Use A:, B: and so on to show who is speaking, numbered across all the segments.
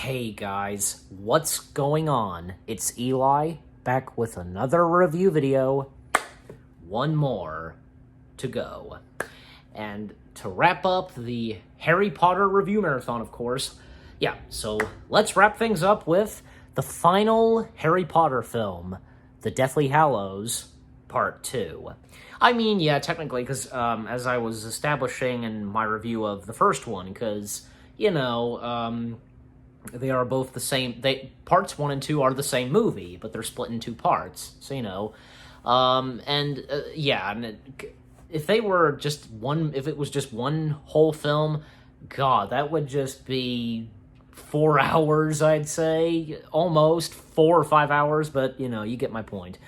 A: Hey guys, what's going on? It's Eli, back with another review video. One more to go. And to wrap up the Harry Potter review marathon, of course. Yeah, so let's wrap things up with the final Harry Potter film, The Deathly Hallows, Part 2. I mean, yeah, technically, because as I was establishing in my review of the first one, because, you know, they are both the same. Parts 1 and 2 are the same movie, but they're split in two parts. So, you know, yeah, and if they were just one, if it was just one whole film, God, that would just be 4 hours, I'd say, almost 4 or 5 hours. But you know, you get my point.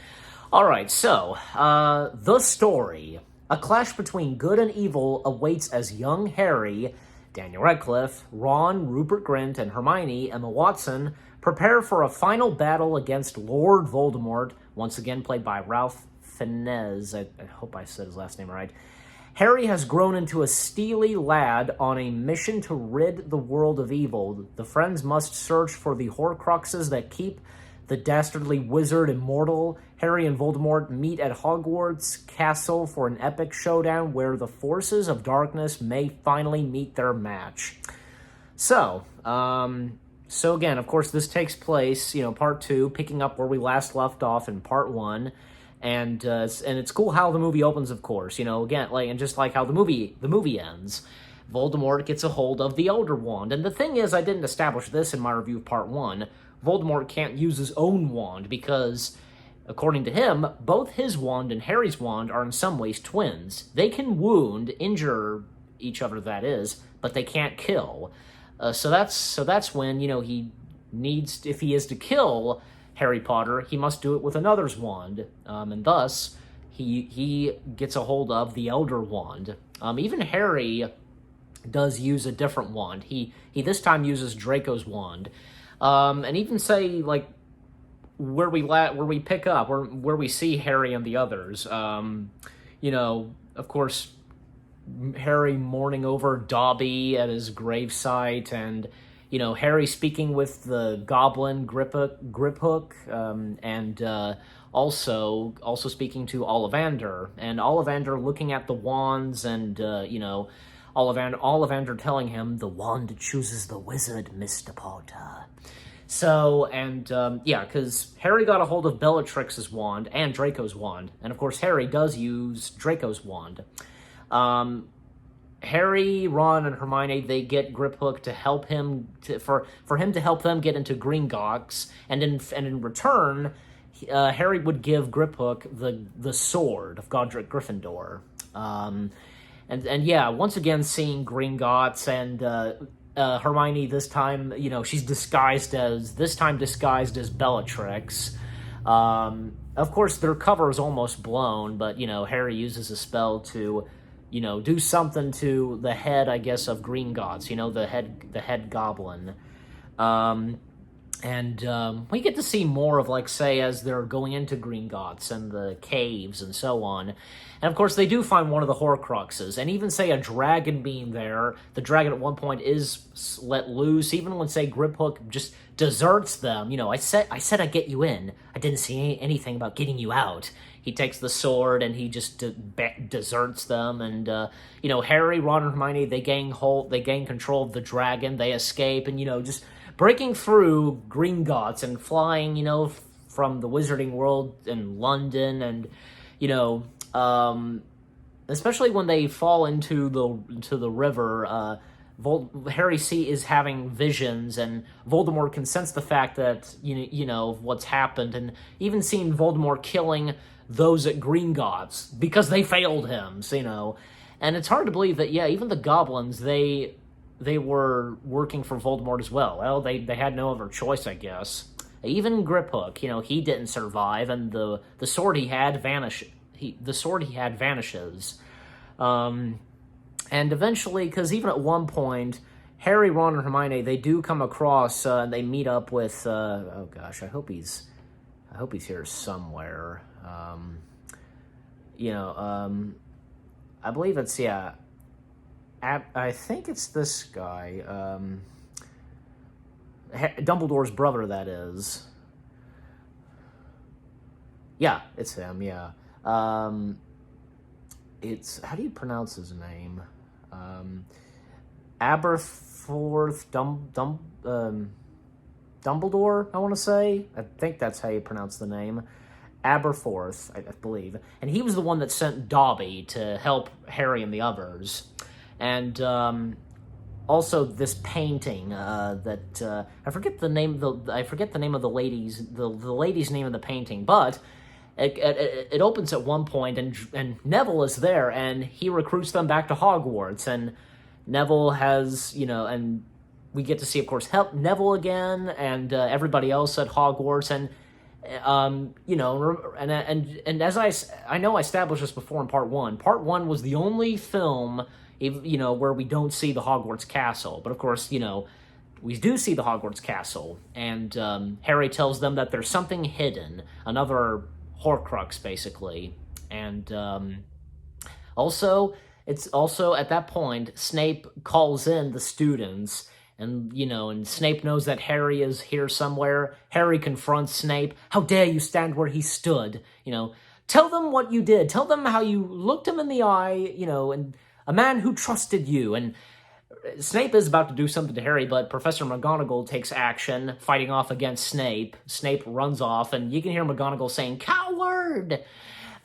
A: All right, so the story: a clash between good and evil awaits as young Harry, Daniel Radcliffe, Ron, Rupert Grint, and Hermione, Emma Watson, prepare for a final battle against Lord Voldemort, once again played by Ralph Fiennes. I hope I said his last name right. Harry has grown into a steely lad on a mission to rid the world of evil. The friends must search for the Horcruxes that keep the dastardly wizard immortal. Harry and Voldemort meet at Hogwarts Castle for an epic showdown where the forces of darkness may finally meet their match. So again, of course, this takes place, you know, part 2, picking up where we last left off in part 1. And it's cool how the movie opens, of course, you know, again, and just like how the movie ends. Voldemort gets a hold of the Elder Wand. And the thing is, I didn't establish this in my review of part 1. Voldemort can't use his own wand because, according to him, both his wand and Harry's wand are in some ways twins. They can wound, injure each other, that is, but they can't kill. So that's when, you know, he needs, if he is to kill Harry Potter, he must do it with another's wand, and thus he gets a hold of the Elder Wand. Even Harry does use a different wand. He this time uses Draco's wand. And even say, like, where we pick up, where we see Harry and the others, you know, of course, Harry mourning over Dobby at his gravesite, and, you know, Harry speaking with the goblin Griphook, and also speaking to Ollivander, and Ollivander looking at the wands, and, you know, Ollivander telling him, "The wand chooses the wizard, Mr. Potter." So, and, yeah, because Harry got a hold of Bellatrix's wand and Draco's wand, and of course Harry does use Draco's wand. Harry, Ron, and Hermione, they get Griphook to help him, for him to help them get into Gringotts, and in return, Harry would give Griphook the sword of Godric Gryffindor. And yeah, once again seeing Gringotts, and Hermione this time, you know, she's disguised as Bellatrix. Of course, their cover is almost blown, but, you know, Harry uses a spell to, you know, do something to the head, I guess, of Gringotts, you know, the head goblin. And we get to see more of, like, say, as they're going into Gringotts and the caves and so on. And, of course, they do find one of the Horcruxes. And even, say, a dragon being there, the dragon at one point is let loose. Even when, say, Griphook just deserts them. You know, I said I'd get you in. I didn't see anything about getting you out. He takes the sword and he just deserts them. And, you know, Harry, Ron, and Hermione, they gain control of the dragon. They escape and, you know, just breaking through Gringotts and flying, you know, from the wizarding world in London, and, you know, especially when they fall into the river, Harry is having visions, and Voldemort can sense the fact that, you know, what's happened, and even seeing Voldemort killing those at Gringotts because they failed him, so, you know, and it's hard to believe that, yeah, even the goblins, they were working for Voldemort as well. Well, they had no other choice, I guess. Even Griphook, you know, he didn't survive, and the sword he had vanishes. And eventually, because even at one point, Harry, Ron, and Hermione, they do come across, and they meet up with, oh gosh, I hope he's here somewhere. You know, I believe it's, yeah, I think it's this guy. Dumbledore's brother, that is. Yeah, it's him, yeah. It's, how do you pronounce his name? Aberforth Dumbledore, I want to say. I think that's how you pronounce the name. Aberforth, I believe. And he was the one that sent Dobby to help Harry and the others. And also this painting that I forget the name of the lady's name of the painting, but it opens at one point, and Neville is there, and he recruits them back to Hogwarts, and Neville has, and we get to see, of course, Neville again, and everybody else at Hogwarts, and and as I know I established this before in part one. Part one was the only film, where we don't see the Hogwarts castle, but of course, we do see the Hogwarts castle, and Harry tells them that there's something hidden, another Horcrux, basically, and it's also at that point Snape calls in the students, and and Snape knows that Harry is here somewhere. Harry confronts Snape. How dare you stand where he stood? Tell them what you did. Tell them how you looked him in the eye. And a man who trusted you. And Snape is about to do something to Harry, but Professor McGonagall takes action, fighting off against Snape. Snape runs off, and you can hear McGonagall saying, "Coward!"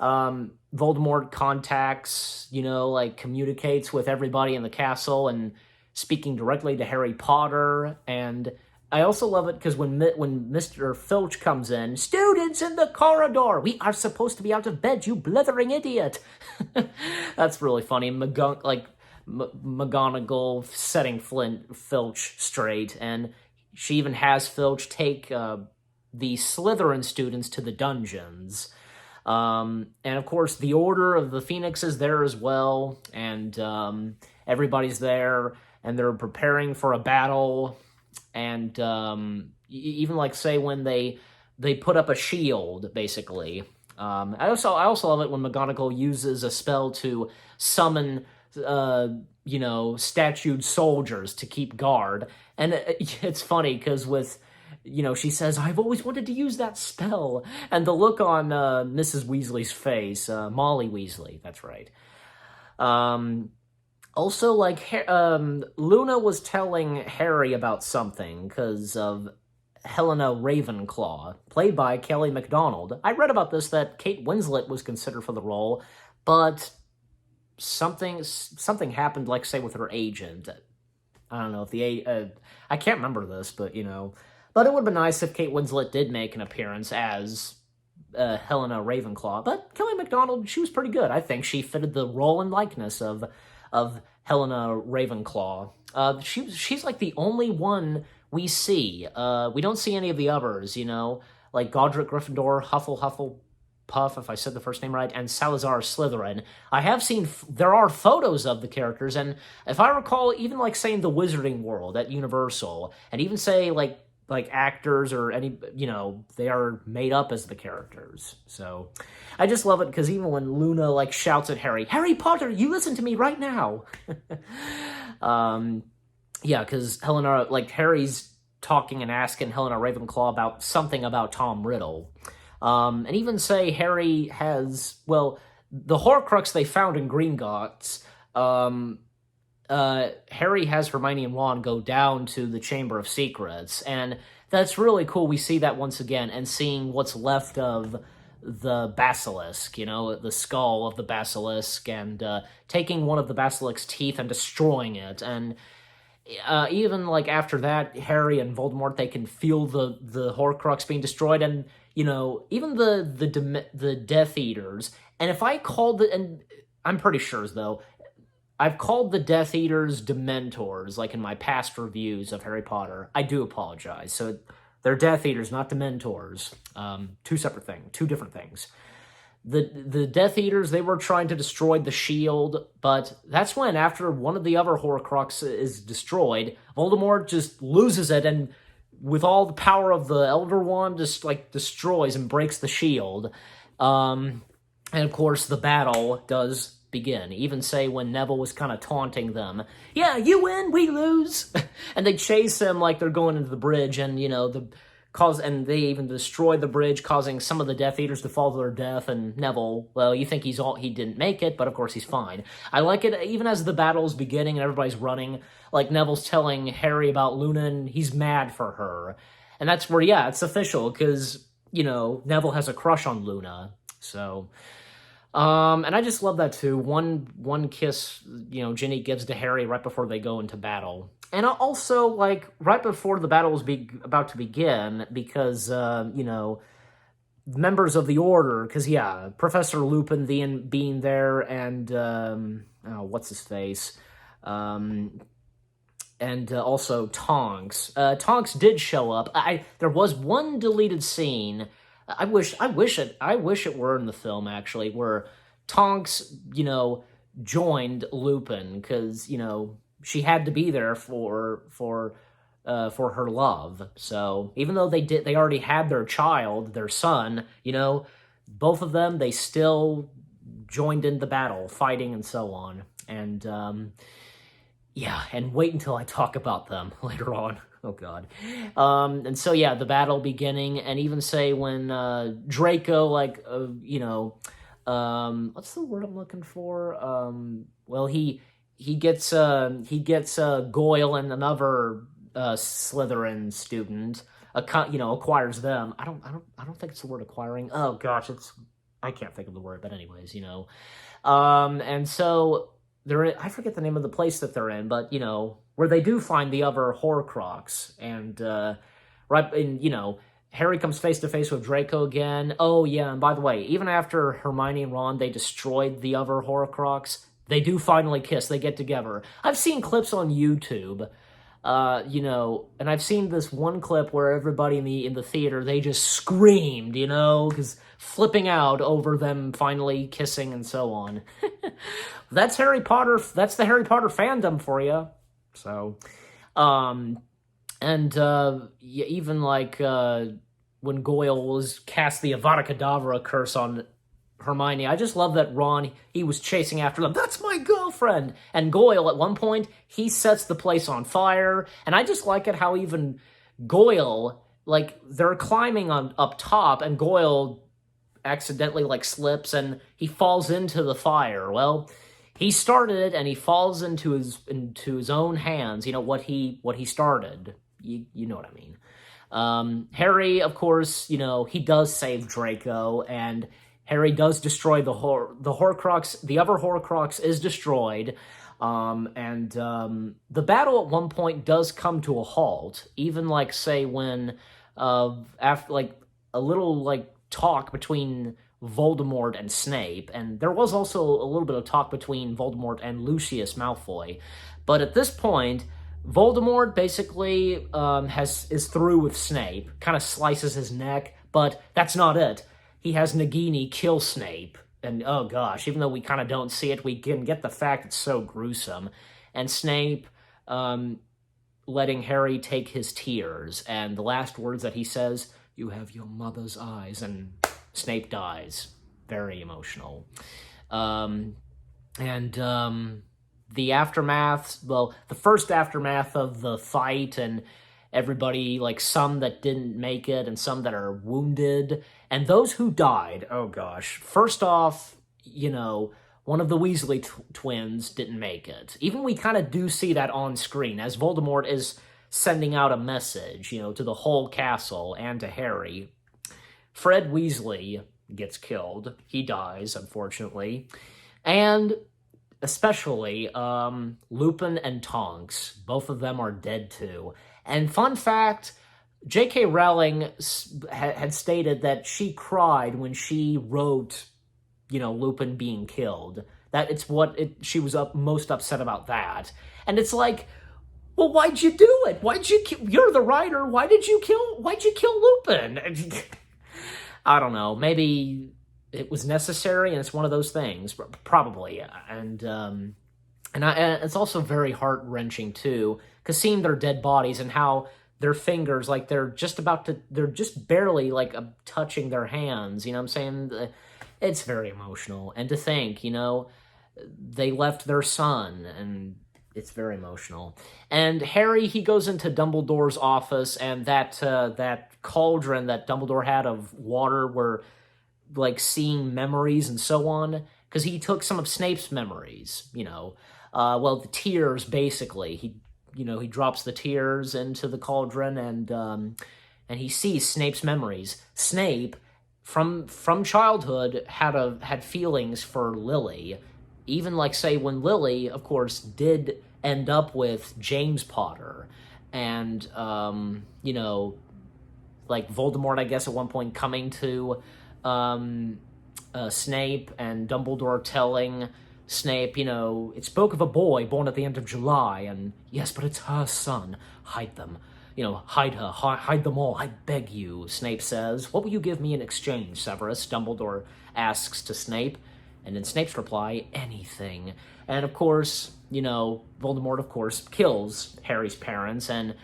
A: Voldemort contacts, communicates with everybody in the castle and speaking directly to Harry Potter. And I also love it because when Mr. Filch comes in, "Students in the corridor! We are supposed to be out of bed, you blithering idiot!" That's really funny. McGonagall setting Filch straight, and she even has Filch take the Slytherin students to the dungeons. And of course, the Order of the Phoenix is there as well, and everybody's there, and they're preparing for a battle, and even say when they put up a shield, basically. I also love it when McGonagall uses a spell to summon statued soldiers to keep guard. And it's funny because with, she says, "I've always wanted to use that spell." And the look on Mrs. Weasley's face, Molly Weasley, that's right. Also, Luna was telling Harry about something because of Helena Ravenclaw, played by Kelly MacDonald. I read about this, that Kate Winslet was considered for the role, but something happened, say, with her agent. I don't know if I can't remember this, but, But it would have been nice if Kate Winslet did make an appearance as Helena Ravenclaw. But Kelly MacDonald, she was pretty good. I think she fitted the role and likeness of Helena Ravenclaw. She's the only one we see. We don't see any of the others, like Godric Gryffindor, Hufflepuff, if I said the first name right, and Salazar Slytherin. I have seen, there are photos of the characters, and if I recall, even say in the Wizarding World at Universal, and even say like actors or any, they are made up as the characters. So I just love it because even when Luna shouts at Harry, "Harry Potter, you listen to me right now." Yeah, because Helena, Harry's talking and asking Helena Ravenclaw about something about Tom Riddle. And even say Harry has, the Horcrux they found in Gringotts, Harry has Hermione and Ron go down to the Chamber of Secrets, and that's really cool. We see that once again, and seeing what's left of the basilisk, the skull of the basilisk, and taking one of the basilisk's teeth and destroying it, and even after that, Harry and Voldemort, they can feel the Horcrux being destroyed, and even the Death Eaters. And if I called and I'm pretty sure though, I've called the Death Eaters Dementors, in my past reviews of Harry Potter. I do apologize. So they're Death Eaters, not Dementors. Two different things. The Death Eaters, they were trying to destroy the shield, but that's when, after one of the other Horcrux is destroyed, Voldemort just loses it, and with all the power of the Elder Wand, just, destroys and breaks the shield. And, of course, the battle does begin. Even say when Neville was kind of taunting them, yeah, you win, we lose. And they chase him like they're going into the bridge, and, you know, and they even destroy the bridge, causing some of the Death Eaters to fall to their death, and Neville, well, you think he didn't make it, but of course he's fine. I like it, even as the battle's beginning and everybody's running, like Neville's telling Harry about Luna, and he's mad for her. And that's where, yeah, it's official, because, you know, Neville has a crush on Luna, so... and I just love that too. One kiss, you know, Ginny gives to Harry right before they go into battle. And also, like, right before the battle was about to begin, because, you know, members of the Order, because, yeah, Professor Lupin being there, and, what's-his-face, and also Tonks. Tonks did show up. There was one deleted scene... I wish it were in the film, actually, where Tonks, you know, joined Lupin, because, you know, she had to be there for her love. So even though they already had their child, their son, you know, both of them, they still joined in the battle, fighting and so on. And yeah, and wait until I talk about them later on. Oh, God. And so, yeah, the battle beginning, and even say when Draco, like, you know, what's the word I'm looking for? Well, he gets Goyle and another Slytherin student, you know, acquires them. I don't think it's the word acquiring. Oh, gosh, I can't think of the word, but anyways, you know. And so I forget the name of the place that they're in, but, you know, where they do find the other Horcrux, and, you know, Harry comes face-to-face with Draco again. Oh, yeah, and by the way, even after Hermione and Ron, they destroyed the other Horcrux, they do finally kiss, they get together. I've seen clips on YouTube, you know, and I've seen this one clip where everybody in the theater, they just screamed, you know, because flipping out over them finally kissing and so on. That's Harry Potter, that's the Harry Potter fandom for you. So, even like, when Goyle was cast the Avada Kedavra curse on Hermione, I just love that Ron, he was chasing after them, that's my girlfriend! And Goyle, at one point, he sets the place on fire, and I just like it how even Goyle, like, they're climbing up top, and Goyle accidentally, like, slips, and he falls into the fire. Well, he started it, and he falls into his own hands. You know, what he started. You know what I mean. Harry, of course, you know, he does save Draco, and Harry does destroy the Horcrux. The other Horcrux is destroyed, and the battle at one point does come to a halt. Even, like, say, when after, like, a little, like, talk between Voldemort and Snape, and there was also a little bit of talk between Voldemort and Lucius Malfoy. But at this point, Voldemort basically is through with Snape, kind of slices his neck, but that's not it. He has Nagini kill Snape, and oh gosh, even though we kind of don't see it, we can get the fact it's so gruesome. And Snape letting Harry take his tears, and the last words that he says, "You have your mother's eyes," and Snape dies. Very emotional. The aftermath, well, the first aftermath of the fight, and everybody, like, some that didn't make it, and some that are wounded, and those who died, oh gosh. First off, you know, one of the Weasley twins didn't make it. Even we kind of do see that on screen, as Voldemort is sending out a message, you know, to the whole castle and to Harry. Fred Weasley gets killed. He dies, unfortunately. And especially Lupin and Tonks. Both of them are dead too. And fun fact, J.K. Rowling had stated that she cried when she wrote, you know, Lupin being killed. That she was most upset about that. And it's like, well, why'd you do it? You're the writer. Why'd you kill Lupin? I don't know. Maybe it was necessary, and it's one of those things, probably. And it's also very heart-wrenching too, because seeing their dead bodies and how their fingers, like, they're just barely, like, touching their hands. You know what I'm saying? It's very emotional. And to think, you know, they left their son, and it's very emotional. And Harry, he goes into Dumbledore's office, and that cauldron that Dumbledore had of water, where like seeing memories and so on, because he took some of Snape's memories, well, the tears, basically. He drops the tears into the cauldron, and he sees Snape's memories. Snape, from childhood, had feelings for Lily, even like, say, when Lily, of course, did end up with James Potter, and like Voldemort, I guess, at one point coming to Snape, and Dumbledore telling Snape, it spoke of a boy born at the end of July, and yes, but it's her son. Hide them. Hide her. Hide them all. I beg you, Snape says. What will you give me in exchange, Severus? Dumbledore asks to Snape. And in Snape's reply, anything. And of course, Voldemort, of course, kills Harry's parents, and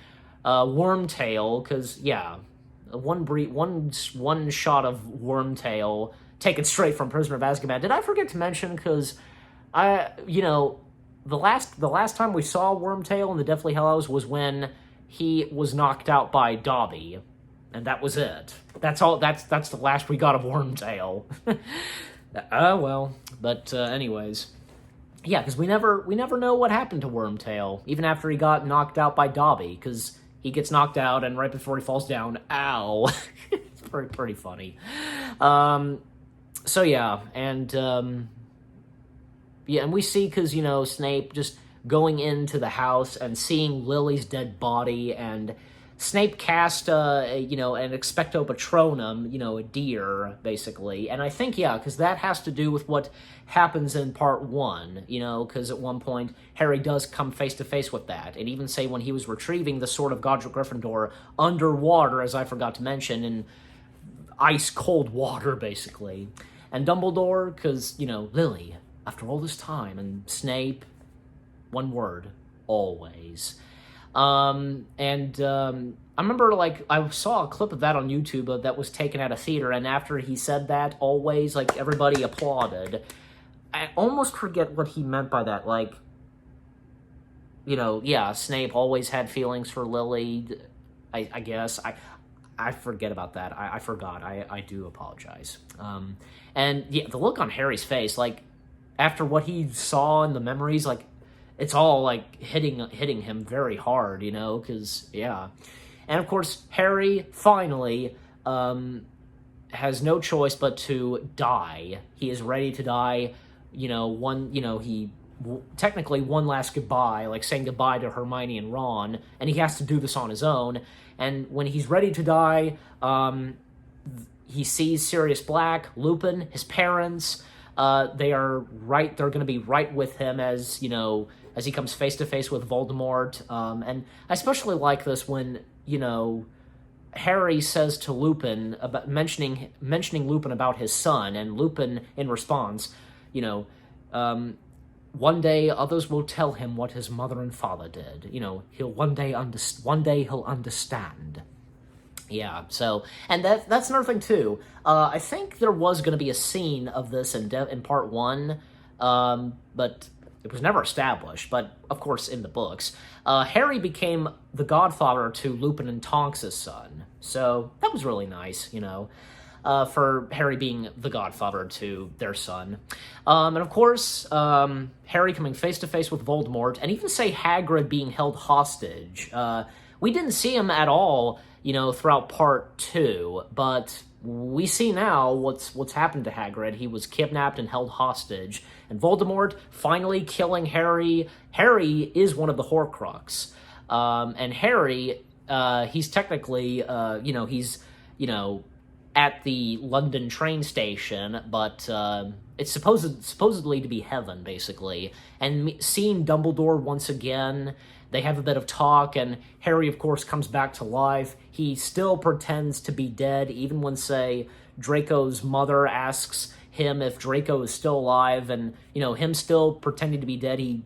A: Wormtail, because, yeah, one shot of Wormtail taken straight from Prisoner of Azkaban. Did I forget to mention, because the last time we saw Wormtail in the Deathly Hallows was when he was knocked out by Dobby, and that was it. That's all. That's the last we got of Wormtail. Well, but anyways, yeah, because we never know what happened to Wormtail, even after he got knocked out by Dobby, because he gets knocked out, and right before he falls down, ow, it's pretty funny. So yeah, and and we see, because Snape just going into the house and seeing Lily's dead body, and Snape cast, an Expecto Patronum, a deer, basically. And I think, yeah, because that has to do with what happens in part 1, because at one point, Harry does come face-to-face with that. And even say when he was retrieving the Sword of Godric Gryffindor underwater, as I forgot to mention, in ice-cold water, basically. And Dumbledore, because, Lily, after all this time, and Snape, one word, always. I remember, I saw a clip of that on YouTube that was taken at a theater, and after he said that, always, everybody applauded. I almost forget what he meant by that, yeah, Snape always had feelings for Lily, I guess. I forget about that. I forgot. I do apologize. And, yeah, the look on Harry's face, after what he saw in the memories, it's all, hitting him very hard, because, yeah. And, of course, Harry finally has no choice but to die. He is ready to die, technically one last goodbye, saying goodbye to Hermione and Ron, and he has to do this on his own. And when he's ready to die, he sees Sirius Black, Lupin, his parents. They're going to be right with him as he comes face-to-face with Voldemort. And I especially like this when, Harry says to Lupin, about mentioning Lupin about his son, and Lupin, in response, one day others will tell him what his mother and father did. He'll one day he'll understand. Yeah, so, and that's another thing, too. I think there was going to be a scene of this in part 1, but it was never established, but, of course, in the books. Harry became the godfather to Lupin and Tonks' son, so that was really nice, for Harry being the godfather to their son. And, of course, Harry coming face-to-face with Voldemort, and even, say, Hagrid being held hostage. We didn't see him at all, throughout part 2, but we see now what's happened to Hagrid. He was kidnapped and held hostage, and Voldemort finally killing Harry. Harry is one of the Horcrux, and Harry, he's technically, he's, at the London train station, but it's supposedly to be heaven, basically. And seeing Dumbledore once again, they have a bit of talk, and Harry, of course, comes back to life. He still pretends to be dead, even when, say, Draco's mother asks him if Draco is still alive, and, him still pretending to be dead, he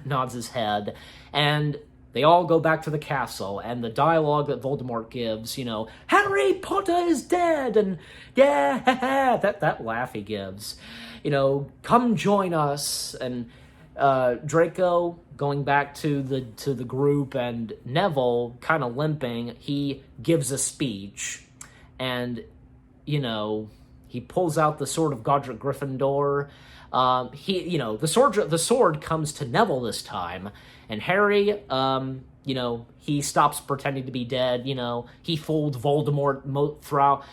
A: nods his head. And they all go back to the castle, and the dialogue that Voldemort gives, Harry Potter is dead, and yeah, that laugh he gives, come join us, and Draco going back to the group, and Neville kind of limping, he gives a speech, and he pulls out the sword of Godric Gryffindor. The sword comes to Neville this time, and Harry, he stops pretending to be dead. He fooled Voldemort throughout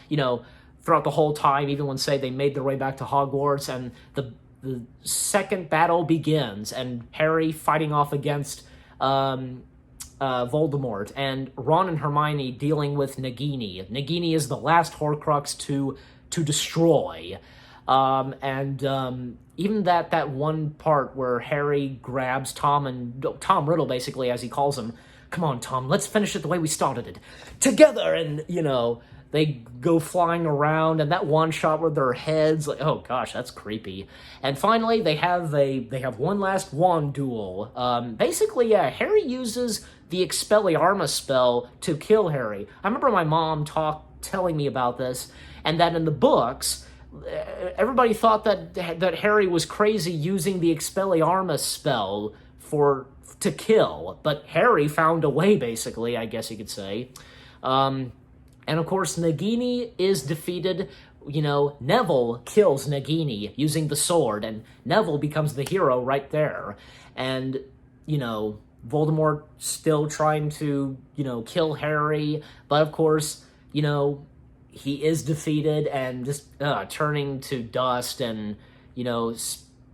A: the whole time, even when, say, they made their way back to Hogwarts, and the second battle begins, and Harry fighting off against Voldemort, and Ron and Hermione dealing with Nagini. Nagini is the last Horcrux to destroy. Even that one part where Harry grabs Tom Riddle, basically, as he calls him, come on, Tom, let's finish it the way we started it. Together! And, they go flying around, and that one shot with their heads, like, oh gosh, that's creepy. And finally, they have one last wand duel. Basically, Harry uses the Expelliarmus spell to kill Harry. I remember my mom telling me about this, and that in the books, everybody thought that Harry was crazy using the Expelliarmus spell to kill, but Harry found a way, basically, I guess you could say. And of course, Nagini is defeated. Neville kills Nagini using the sword, and Neville becomes the hero right there. And, Voldemort still trying to, kill Harry, but of course, he is defeated and just turning to dust and,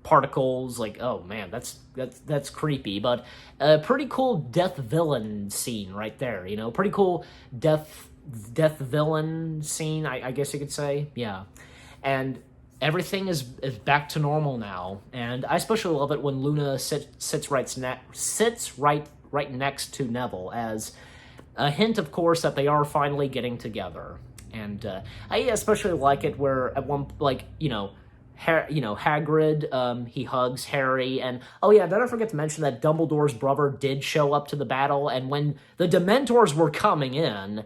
A: particles. Like, oh man, that's creepy. But a pretty cool death villain scene right there. Pretty cool death villain scene, I guess you could say. Yeah. And everything is back to normal now. And I especially love it when Luna sits right next to Neville, as a hint, of course, that they are finally getting together. And I especially like it where at one, Hagrid, he hugs Harry, and oh yeah, did I forget to mention that Dumbledore's brother did show up to the battle, and when the Dementors were coming in,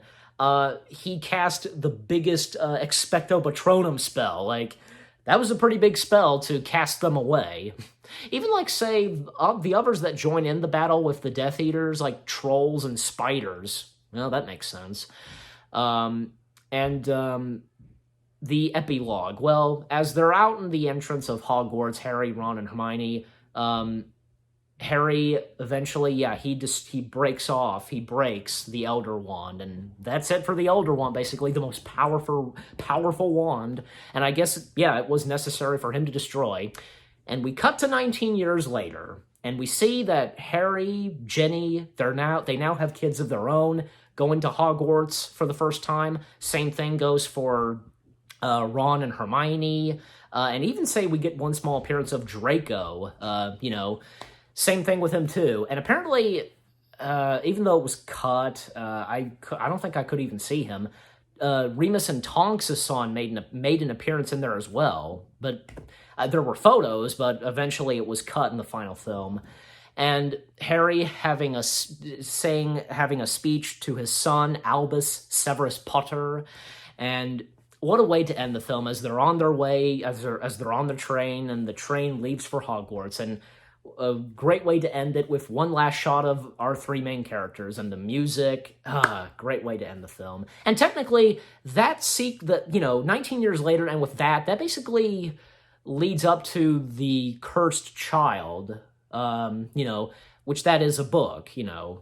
A: he cast the biggest Expecto Patronum spell. Like, that was a pretty big spell to cast them away. Even, say, the others that join in the battle with the Death Eaters, like trolls and spiders. Well, that makes sense. The epilogue. Well, as they're out in the entrance of Hogwarts, Harry, Ron, and Hermione, Harry eventually, he breaks the Elder Wand, and that's it for the Elder Wand, basically, the most powerful wand, and I guess, it was necessary for him to destroy. And we cut to 19 years later, and we see that Harry, Ginny, they now have kids of their own, going to Hogwarts for the first time. Same thing goes for Ron and Hermione, and even say we get one small appearance of Draco, same thing with him too. And apparently, even though it was cut, I don't think I could even see him. Remus and Tonks' son made an appearance in there as well, but there were photos, but eventually it was cut in the final film. And Harry having a speech to his son, Albus Severus Potter, and what a way to end the film as they're on their way, as they're on the train, and the train leaves for Hogwarts, and a great way to end it with one last shot of our three main characters and the music. Great way to end the film. And technically, 19 years later, and with that basically leads up to The Cursed Child, which that is a book,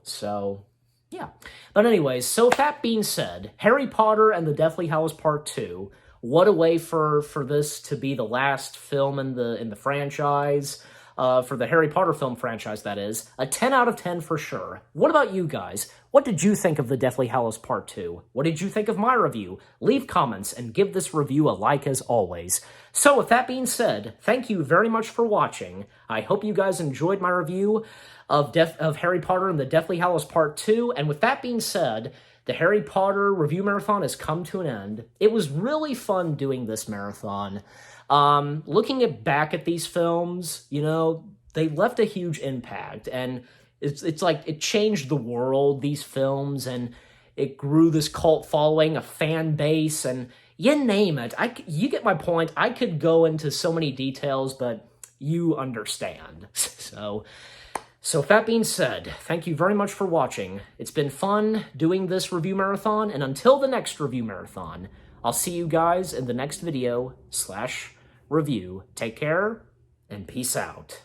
A: so yeah. But anyways, so with that being said, Harry Potter and the Deathly Hallows Part 2, what a way for this to be the last film in the franchise. For the Harry Potter film franchise, that is. A 10 out of 10 for sure. What about you guys? What did you think of the Deathly Hallows Part 2? What did you think of my review? Leave comments and give this review a like as always. So with that being said, thank you very much for watching. I hope you guys enjoyed my review of Harry Potter and the Deathly Hallows Part 2. And with that being said, the Harry Potter review marathon has come to an end. It was really fun doing this marathon. Looking back at these films, they left a huge impact, and It's like it changed the world, these films, and it grew this cult following, a fan base, and you name it. You get my point. I could go into so many details, but you understand. So with that being said, thank you very much for watching. It's been fun doing this review marathon, and until the next review marathon, I'll see you guys in the next video /review. Take care, and peace out.